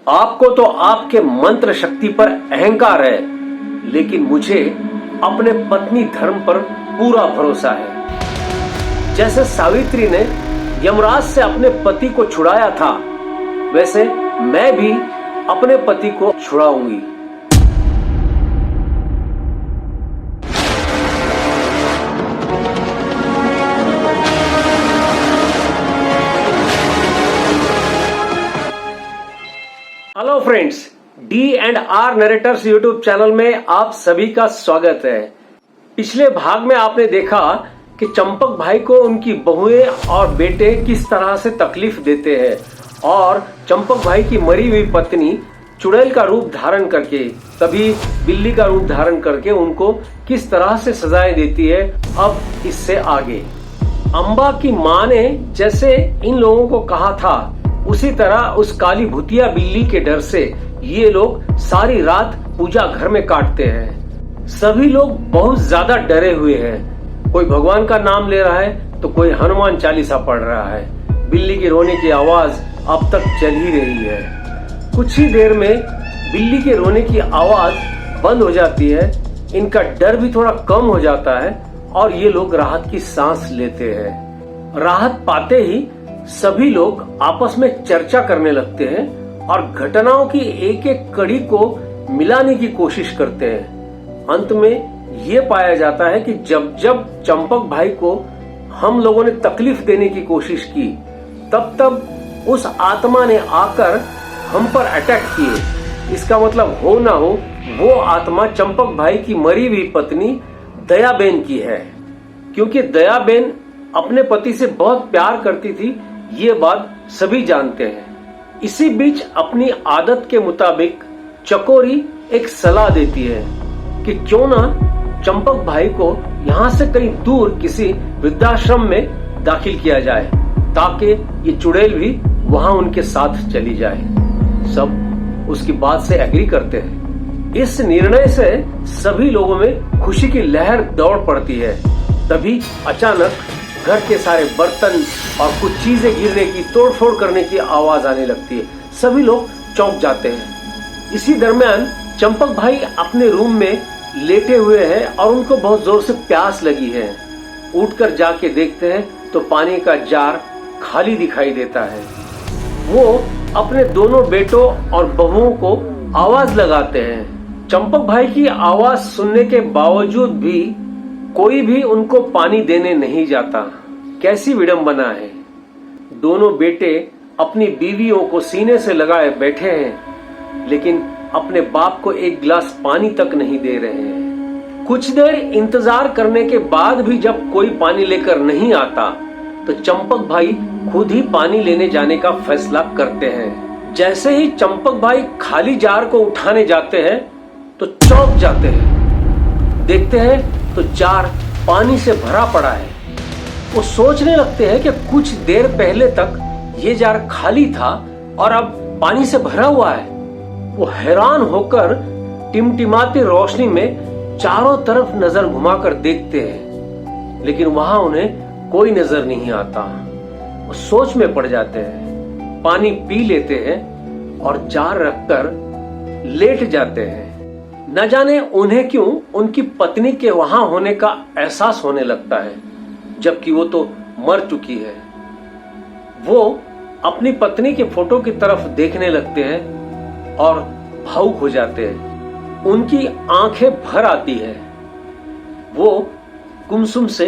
आपको तो आपके मंत्र शक्ति पर अहंकार है, लेकिन मुझे अपने पत्नी धर्म पर पूरा भरोसा है। जैसे सावित्री ने यमराज से अपने पति को छुड़ाया था, वैसे मैं भी अपने पति को छुड़ाऊंगी। Hello friends, D&R narrators YouTube channel में आप सभी का स्वागत है। पिछले भाग में आपने देखा कि चंपक भाई को उनकी बहुएं और बेटे किस तरह से तकलीफ देते हैं और चंपक भाई की मरी हुई पत्नी चुड़ैल का रूप धारण करके, कभी बिल्ली का रूप धारण करके उनको किस तरह से सजाएं देती है। अब इससे आगे अंबा की माँ ने जैसे इन लोगों को कहा था, उसी तरह उस काली भूतिया बिल्ली के डर से ये लोग सारी रात पूजा घर में काटते हैं। सभी लोग बहुत ज्यादा डरे हुए हैं। कोई भगवान का नाम ले रहा है तो कोई हनुमान चालीसा पढ़ रहा है। बिल्ली की रोने की आवाज अब तक चल ही रही है। कुछ ही देर में बिल्ली के रोने की आवाज बंद हो जाती है। इनका डर भी थोड़ा कम हो जाता है और ये लोग राहत की सांस लेते हैं। राहत पाते ही सभी लोग आपस में चर्चा करने लगते हैं और घटनाओं की एक एक कड़ी को मिलाने की कोशिश करते हैं। अंत में ये पाया जाता है कि जब जब चंपक भाई को हम लोगों ने तकलीफ देने की कोशिश की, तब तब उस आत्मा ने आकर हम पर अटैक किए। इसका मतलब हो ना हो, वो आत्मा चंपक भाई की मरी हुई पत्नी दयाबेन की है, क्योंकि दयाबेन अपने पति से बहुत प्यार करती थी। ये बात सभी जानते हैं। इसी बीच अपनी आदत के मुताबिक चकोरी एक सलाह देती है कि क्यों ना चंपक भाई को यहाँ से कहीं दूर किसी वृद्धाश्रम में दाखिल किया जाए, ताकि ये चुड़ैल भी वहां उनके साथ चली जाए। सब उसकी बात से एग्री करते हैं। इस निर्णय से सभी लोगों में खुशी की लहर दौड़ पड़ती है। तभी अचानक घर के सारे बर्तन और कुछ चीजें गिरने की, तोड़फोड़ करने की आवाज आने लगती है। सभी लोग चौंक जाते हैं। इसी दरमियान चंपक भाई अपने रूम में लेटे हुए हैं और उनको बहुत जोर से प्यास लगी है। उठकर जाके देखते हैं तो पानी का जार खाली दिखाई देता है। वो अपने दोनों बेटों और बहुओं को आवाज लगाते हैं। चंपक भाई की आवाज सुनने के बावजूद भी कोई भी उनको पानी देने नहीं जाता। कैसी विडंबना है। दोनों बेटे अपनी बीवियों को सीने से लगाए बैठे हैं, लेकिन अपने बाप को एक गिलास पानी तक नहीं दे रहे हैं। कुछ देर इंतजार करने के बाद भी जब कोई पानी लेकर नहीं आता, तो चंपक भाई खुद ही पानी लेने जाने का फैसला करते हैं। जैसे ही चंपक भाई खाली जार को उठाने जाते हैं तो चौंक जाते हैं। देखते हैं तो जार पानी से भरा पड़ा है। वो सोचने लगते हैं कि कुछ देर पहले तक ये जार खाली था और अब पानी से भरा हुआ है। वो हैरान होकर टिमटिमाती रोशनी में चारों तरफ नजर घुमाकर देखते हैं, लेकिन वहां उन्हें कोई नजर नहीं आता। वो सोच में पड़ जाते हैं, पानी पी लेते हैं और जार रखकर लेट जाते हैं। न जाने उन्हें क्यों उनकी पत्नी के वहां होने का एहसास होने लगता है, जबकि वो तो मर चुकी है। वो अपनी पत्नी के फोटो की तरफ देखने लगते हैं और भावुक हो जाते हैं। उनकी आंखें भर आती है। वो गुमसुम से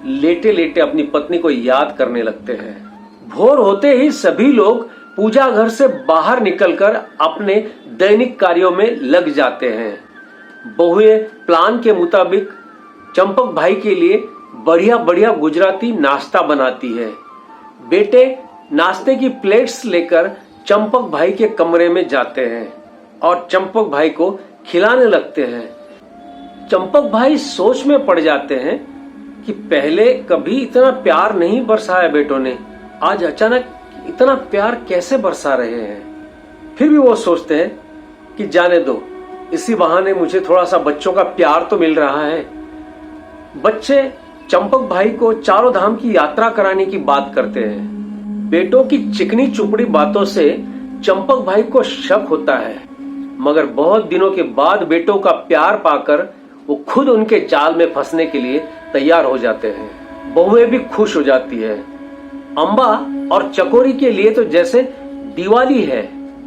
लेटे लेटे अपनी पत्नी को याद करने लगते हैं। भोर होते ही सभी लोग पूजा घर से बाहर निकलकर अपने दैनिक कार्यों में लग जाते हैं। बहुएं प्लान के मुताबिक चंपक भाई के लिए बढ़िया बढ़िया गुजराती नाश्ता बनाती है। बेटे नाश्ते की प्लेट्स लेकर चंपक भाई के कमरे में जाते हैं और चंपक भाई को खिलाने लगते हैं। चंपक भाई सोच में पड़ जाते हैं कि पहले कभी इतना प्यार नहीं बरसाया बेटों ने, आज अचानक इतना प्यार कैसे बरसा रहे हैं। फिर भी वो सोचते हैं कि जाने दो, इसी बहाने मुझे थोड़ा सा बच्चों का प्यार तो मिल रहा है। बच्चे चंपक भाई को चारों धाम की यात्रा कराने की बात करते हैं। बेटों की चिकनी चुपड़ी बातों से चंपक भाई को शक होता है, मगर बहुत दिनों के बाद बेटों का प्यार पाकर वो खुद उनके जाल में फंसने के लिए तैयार हो जाते हैं। बहुएं भी खुश हो जाती है। अंबा और चकोरी के लिए तो जैसे दिवाली है।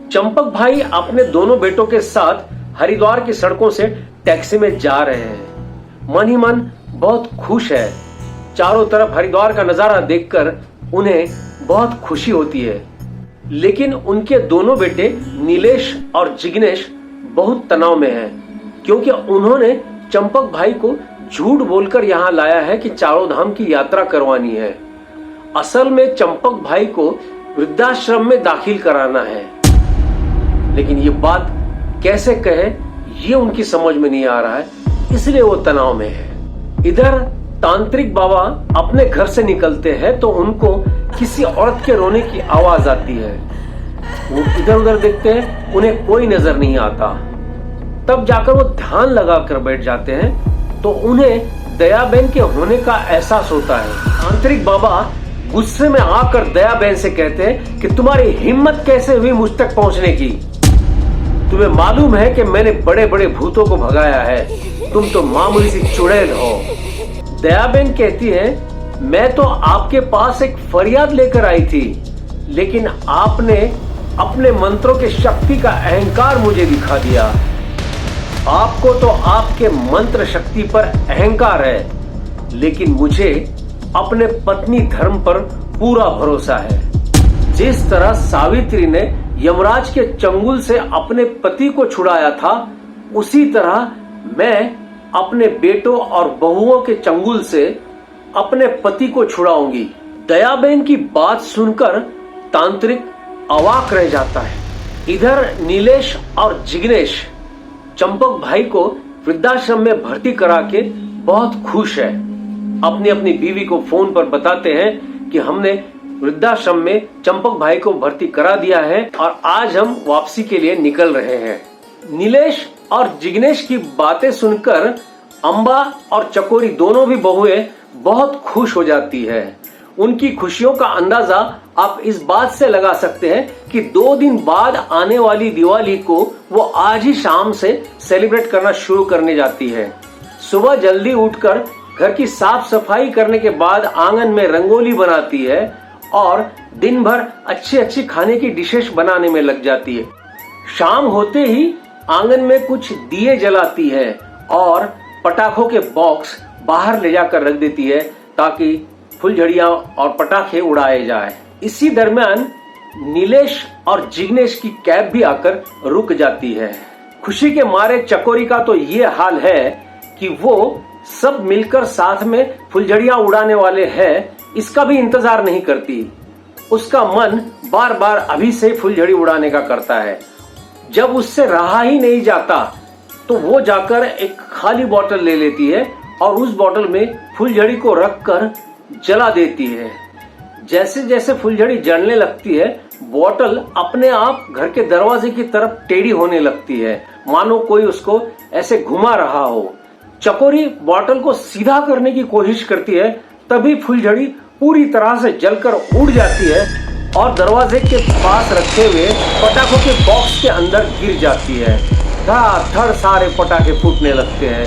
चंपक भाई अपने दोनों बेटों के साथ हरिद्वार की सड़कों से टैक्सी में जा रहे हैं। मन ही मन बहुत खुश है। चारों तरफ हरिद्वार का नजारा देखकर उन्हें बहुत खुशी होती है। लेकिन उनके दोनों बेटे नीलेश और जिग्नेश बहुत तनाव में हैं, क्योंकि उन्होंने चंपक भाई को झूठ बोलकर यहाँ लाया है कि चारों धाम की यात्रा करवानी है। असल में चंपक भाई को वृद्धाश्रम में दाखिल कराना है, लेकिन ये बात कैसे कहे ये उनकी समझ में नहीं आ रहा है, इसलिए वो तनाव में है। इधर तांत्रिक बाबा अपने घर से निकलते हैं तो उनको किसी औरत के रोने की आवाज आती है। वो इधर उधर देखते हैं, उन्हें कोई नजर नहीं आता। तब जाकर वो ध्यान लगाकर बैठ जाते हैं तो उन्हें दयाबेन के होने का एहसास होता है। तांत्रिक बाबा गुस्से में आकर दयाबेन से कहते हैं कि तुम्हारी हिम्मत कैसे हुई मुझ तक पहुंचने की? तुम्हें मालूम है कि मैंने बड़े बड़े भूतों को भगाया है, तुम तो मामूली सी चुड़ैल हो। दयाबेन कहती है, मैं तो आपके पास एक फरियाद लेकर आई थी, लेकिन आपने अपने मंत्रों की शक्ति का अहंकार मुझे दिखा दिया। आपको तो आपके मंत्र शक्ति पर अहंकार है, लेकिन मुझे अपने पत्नी धर्म पर पूरा भरोसा है। जिस तरह सावित्री ने यमराज के चंगुल से अपने पति को छुड़ाया था, उसी तरह मैं अपने बेटों और बहुओं के चंगुल से अपने पति को छुड़ाऊंगी। दयाबेन की बात सुनकर तांत्रिक अवाक रह जाता है। इधर नीलेश और जिग्नेश चंपक भाई को वृद्धाश्रम में भर्ती करा के बहुत खुश है। अपनी अपनी बीवी को फोन पर बताते हैं कि हमने वृद्धाश्रम में चंपक भाई को भर्ती करा दिया है और आज हम वापसी के लिए निकल रहे हैं। नीलेश और जिग्नेश की बातें सुनकर अंबा और चकोरी दोनों भी बहुएं बहुत खुश हो जाती है। उनकी खुशियों का अंदाजा आप इस बात से लगा सकते हैं कि 2 दिन बाद आने वाली दिवाली को वो आज ही शाम से सेलिब्रेट करना शुरू करने जाती है। सुबह जल्दी उठकर घर की साफ सफाई करने के बाद आंगन में रंगोली बनाती है और दिन भर अच्छी अच्छी खाने की डिशेस बनाने में लग जाती है। शाम होते ही आंगन में कुछ दिए जलाती है और पटाखों के बॉक्स बाहर ले जाकर रख देती है ताकि फुलझड़ियां और पटाखे उड़ाए जाए। इसी दरमियान नीलेश और जिग्नेश की कैब भी आकर रुक जाती है। खुशी के मारे चकोरी का तो ये हाल है कि वो सब मिलकर साथ में फुलझड़ियां उड़ाने वाले हैं, इसका भी इंतजार नहीं करती। उसका मन बार बार अभी से फुलझड़ी उड़ाने का करता है। जब उससे रहा ही नहीं जाता तो वो जाकर एक खाली बोतल ले लेती है और उस बोतल में फुलझड़ी को रखकर जला देती है। जैसे जैसे फुलझड़ी जलने लगती है, बोतल अपने आप घर के दरवाजे की तरफ टेढ़ी होने लगती है, मानो कोई उसको ऐसे घुमा रहा हो। चकोरी बोतल को सीधा करने की कोशिश करती है, तभी फुलझड़ी पूरी तरह से जलकर उड़ जाती है और दरवाजे के पास रखे हुए पटाखों के बॉक्स के अंदर गिर जाती है। धड़ाधड़ सारे पटाखे फूटने लगते हैं,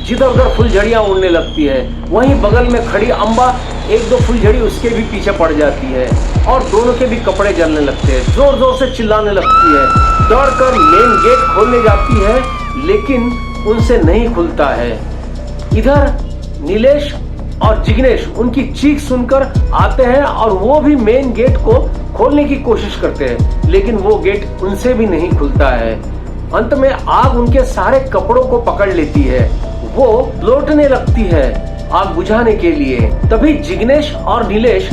जिधर उधर फुलझड़ियां उड़ने लगती है। वहीं बगल में खड़ी अंबा 1-2 फुलझड़ी उसके भी पीछे पड़ जाती है और दोनों के भी कपड़े जलने लगते हैं। जोर जोर से चिल्लाने लगती है, दौड़कर मेन गेट खोलने जाती है, लेकिन उनसे नहीं खुलता है। इधर नीलेश और जिग्नेश उनकी चीख सुनकर आते हैं और वो भी मेन गेट को खोलने की कोशिश करते हैं, लेकिन वो गेट उनसे भी नहीं खुलता है। अंत में आग उनके सारे कपड़ों को पकड़ लेती है। वो लौटने लगती है आग बुझाने के लिए। तभी जिग्नेश और नीलेश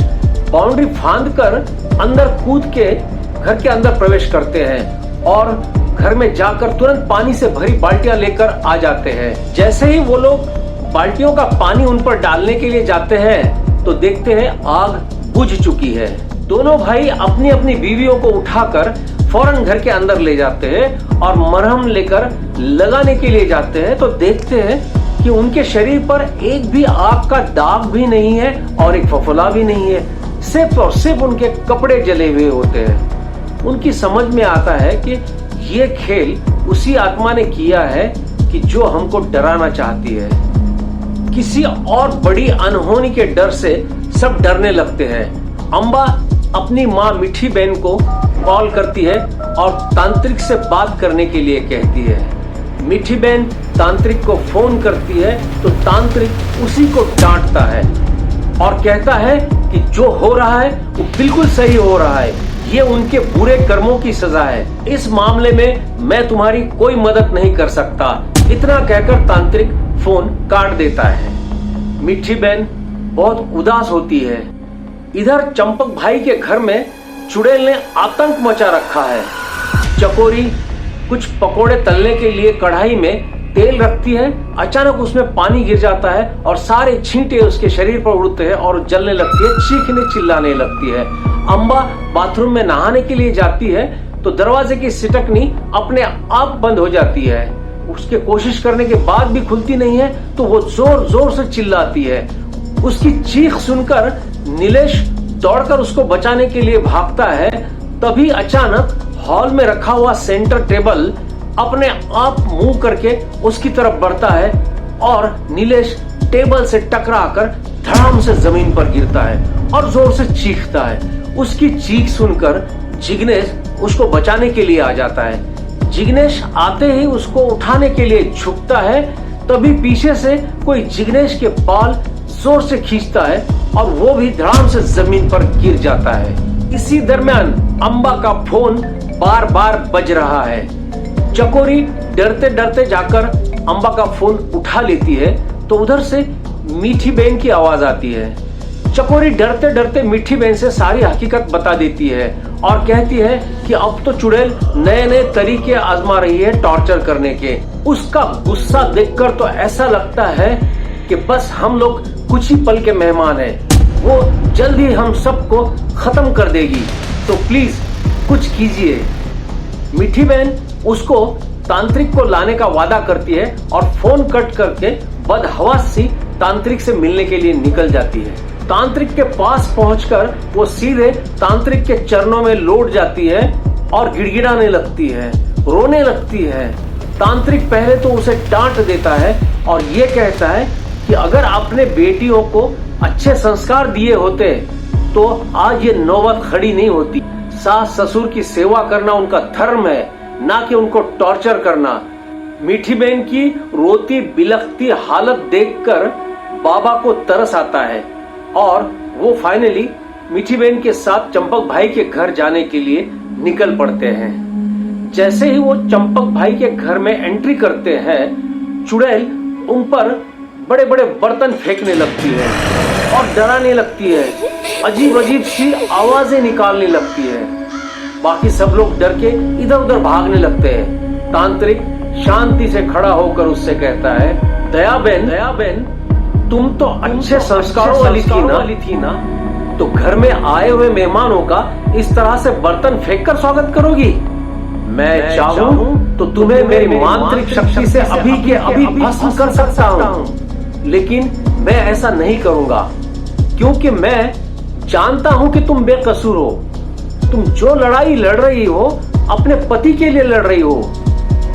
बाउंड्री फांदकर अंदर कूद के घर के अंदर प्रवेश करते हैं और घर में जाकर तुरंत पानी से भरी बाल्टियां लेकर आ जाते हैं। जैसे ही वो लोग बाल्टियों का पानी उन पर डालने के लिए जाते हैं तो देखते हैं आग बुझ चुकी है। दोनों भाई अपनी अपनी बीवियों को उठाकर फौरन घर के अंदर ले जाते हैं और मरहम लेकर लगाने के लिए जाते हैं तो देखते हैं कि उनके शरीर पर एक भी आग का दाग भी नहीं है और एक फफोला भी नहीं है। सिर्फ और सिर्फ उनके कपड़े जले हुए होते हैं। उनकी समझ में आता है कि ये खेल उसी आत्मा ने किया है कि जो हमको डराना चाहती है। किसी और बड़ी अनहोनी के डर से सब डरने लगते हैं। अम्बा अपनी माँ मीठी बहन को कॉल करती है और तांत्रिक से बात करने के लिए कहती है। मीठी बहन तांत्रिक को फोन करती है तो तांत्रिक उसी को डांटता है और कहता है कि जो हो रहा है वो बिल्कुल सही हो रहा है, ये उनके बुरे कर्मों की सजा है। इस मामले में मैं तुम्हारी कोई मदद नहीं कर सकता। इतना कहकर तांत्रिक फोन काट देता है। मीठी बहन बहुत उदास होती है। इधर चंपक भाई के घर में चुड़ैल ने आतंक मचा रखा है। चकोरी कुछ पकोड़े तलने के लिए कढ़ाई में तेल रखती है। अचानक उसमें पानी गिर जाता है और सारे छींटे उसके शरीर पर उड़ते हैं और जलने लगती है, चीखने चिल्लाने लगती है। अम्बा बाथरूम में नहाने के लिए जाती है तो दरवाजे की सिटकनी अपने आप बंद हो जाती है। उसके कोशिश करने के बाद भी खुलती नहीं है तो वो जोर जोर से चिल्लाती है। उसकी चीख सुनकर नीलेश दौड़कर उसको बचाने के लिए भागता है। तभी अचानक हॉल में रखा हुआ सेंटर टेबल अपने आप मुंह करके उसकी तरफ बढ़ता है और नीलेश टेबल से टकराकर धड़ाम से जमीन पर गिरता है और जोर से चीखता है। उसकी चीख सुनकर जिग्नेश उसको बचाने के लिए आ जाता है। जिग्नेश आते ही उसको उठाने के लिए झुकता है। तभी पीछे से कोई जिग्नेश के बाल जोर से खींचता है और वो भी धड़ाम से जमीन पर गिर जाता है। इसी दरमियान अम्बा का फोन बार बार बज रहा है। चकोरी डरते डरते जाकर अम्बा का फोन उठा लेती है तो उधर से मीठी बहन की आवाज आती है। चकोरी डरते डरते मीठी बहन से सारी हकीकत बता देती है और कहती है कि अब तो चुड़ैल नए नए तरीके आजमा रही है टॉर्चर करने के। उसका गुस्सा देखकर तो ऐसा लगता है कि बस हम लोग कुछ ही पल के मेहमान हैं, वो जल्द ही हम सबको खत्म कर देगी, तो प्लीज कुछ कीजिए। मीठी बहन उसको तांत्रिक को लाने का वादा करती है और फोन कट करके बदहवास सी तांत्रिक से मिलने के लिए निकल जाती है। तांत्रिक के पास पहुंचकर वो सीधे तांत्रिक के चरणों में लौट जाती है और गिड़गिड़ाने लगती है, रोने लगती है। तांत्रिक पहले तो उसे डांट देता है और ये कहता है कि अगर आपने बेटियों को अच्छे संस्कार दिए होते तो आज ये नौबत खड़ी नहीं होती। सास ससुर की सेवा करना उनका धर्म है, ना कि उनको टॉर्चर करना। मीठी बहन की रोती बिलखती हालत देखकर बाबा को तरस आता है और वो फाइनली मीठी बहन के साथ चंपक भाई के घर जाने के लिए निकल पड़ते हैं। जैसे ही वो चंपक भाई के घर में एंट्री करते हैं, चुड़ैल उन पर बड़े बड़े बर्तन फेंकने लगती है और डराने लगती है, अजीब अजीब सी आवाजें निकालने लगती है। बाकी सब लोग डर के इधर उधर भागने लगते हैं। तांत्रिक शांति से खड़ा होकर उससे कहता है, दया बहन तुम तो अच्छे संस्कारों वाली थी ना, तो घर में आए हुए मेहमानों का इस तरह से बर्तन फेंककर स्वागत करोगी? मैं चाहूं तो तुम्हें मेरी मांत्रिक शक्ति से अभी के अभी भस्म कर सकता हूं, लेकिन मैं ऐसा नहीं करूंगा क्योंकि मैं जानता हूं कि तुम बेकसूर हो। तुम जो लड़ाई लड़ रही हो अपने पति के लिए लड़ रही हो।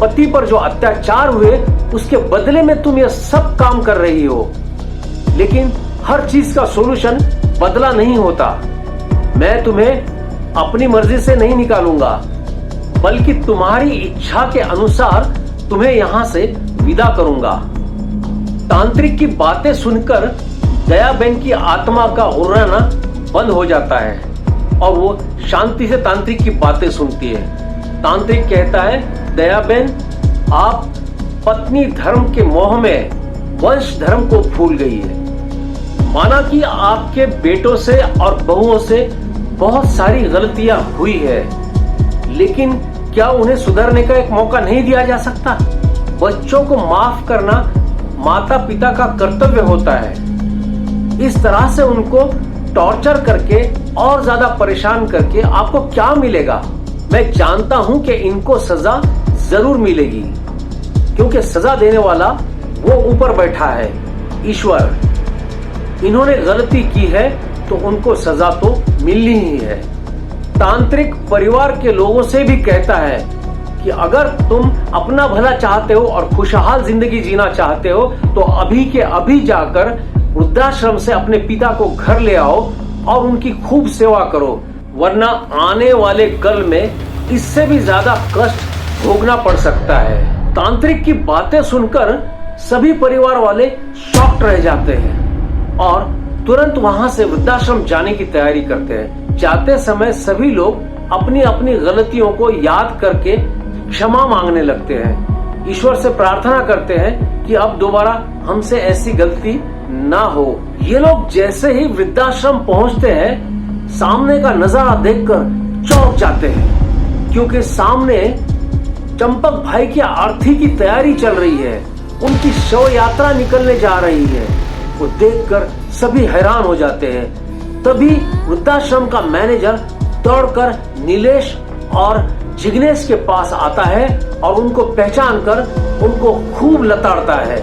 पति पर जो अत्याचार हुए उसके बदले में तुम यह सब काम कर रही हो, लेकिन हर चीज का सॉल्यूशन बदला नहीं होता। मैं तुम्हें अपनी मर्जी से नहीं निकालूंगा, बल्कि तुम्हारी इच्छा के अनुसार तुम्हें यहां से विदा करूंगा। तांत्रिक की बातें सुनकर दया बहन की आत्मा का उड़ना बंद हो जाता है और वो शांति से तांत्रिक की बातें सुनती है। तांत्रिक कहता है, दया बहन आप पत्नी धर्म के मोह में वंश धर्म को भूल गई है। माना कि आपके बेटों से और बहुओं से बहुत सारी गलतियां हुई है, लेकिन क्या उन्हें सुधरने का एक मौका नहीं दिया जा सकता? बच्चों को माफ करना माता पिता का कर्तव्य होता है। इस तरह से उनको टॉर्चर करके और ज्यादा परेशान करके आपको क्या मिलेगा? मैं जानता हूं कि इनको सजा जरूर मिलेगी, क्योंकि सजा देने वाला वो ऊपर बैठा है, ईश्वर। इन्होंने गलती की है तो उनको सजा तो मिलनी ही है। तांत्रिक परिवार के लोगों से भी कहता है कि अगर तुम अपना भला चाहते हो और खुशहाल जिंदगी जीना चाहते हो तो अभी के अभी जाकर वृद्धाश्रम से अपने पिता को घर ले आओ और उनकी खूब सेवा करो, वरना आने वाले कल में इससे भी ज्यादा कष्ट भोगना पड़ सकता है। तांत्रिक की बातें सुनकर सभी परिवार वाले शॉक्ड रह जाते हैं और तुरंत वहां से वृद्धाश्रम जाने की तैयारी करते हैं। जाते समय सभी लोग अपनी अपनी गलतियों को याद करके क्षमा मांगने लगते हैं, ईश्वर से प्रार्थना करते हैं कि अब दोबारा हमसे ऐसी गलती ना हो। ये लोग जैसे ही वृद्धाश्रम पहुंचते हैं, सामने का नजारा देखकर चौंक जाते हैं, क्योंकि सामने चंपक भाई की अर्थी की तैयारी चल रही है, उनकी शव यात्रा निकलने जा रही है। वो देखकर सभी हैरान हो जाते हैं। तभी वृद्धाश्रम का मैनेजर दौड़कर नीलेश और जिग्नेश के पास आता है और उनको पहचान कर उनको खूब लताड़ता है।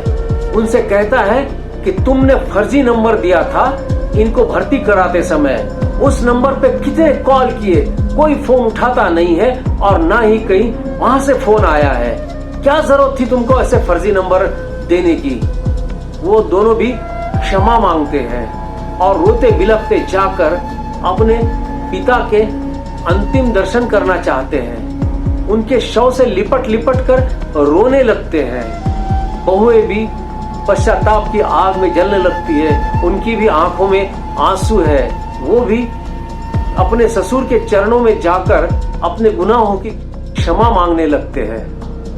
उनसे कहता है कि तुमने फर्जी नंबर दिया था इनको भर्ती कराते समय, उस नंबर पे कितने कॉल किए, कोई फोन उठाता नहीं है और ना ही कहीं वहां से फोन आया है, क्या जरूरत थी तुमको ऐसे फर्जी नंबर देने की। वो दोनों भी क्षमा मांगते हैं और रोते बिलखते जाकर अपने पिता के अंतिम दर्शन करना चाहते हैं। उनके शव से लिपट लिपट कर रोने लगते हैं। बहुएं भी पश्चाताप की आग में जलने लगती है, उनकी भी आंखों में आंसू है। वो भी अपने ससुर के चरणों में जाकर अपने गुनाहों की क्षमा मांगने लगते हैं।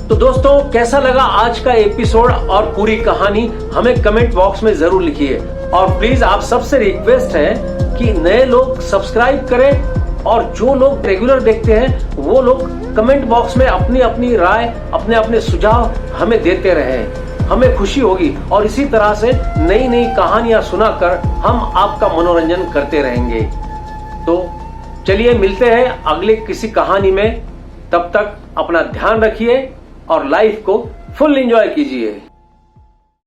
तो दोस्तों, कैसा लगा आज का एपिसोड और पूरी कहानी हमें कमेंट बॉक्स में जरूर लिखिए। और प्लीज आप सबसे रिक्वेस्ट है कि नए लोग सब्सक्राइब करें और जो लोग रेगुलर देखते हैं वो लोग कमेंट बॉक्स में अपनी अपनी राय, अपने अपने सुझाव हमें देते रहें। हमें खुशी होगी और इसी तरह से नई नई कहानियां सुनाकर हम आपका मनोरंजन करते रहेंगे। तो चलिए मिलते हैं अगले किसी कहानी में। तब तक अपना ध्यान रखिए और लाइफ को फुल एंजॉय कीजिए।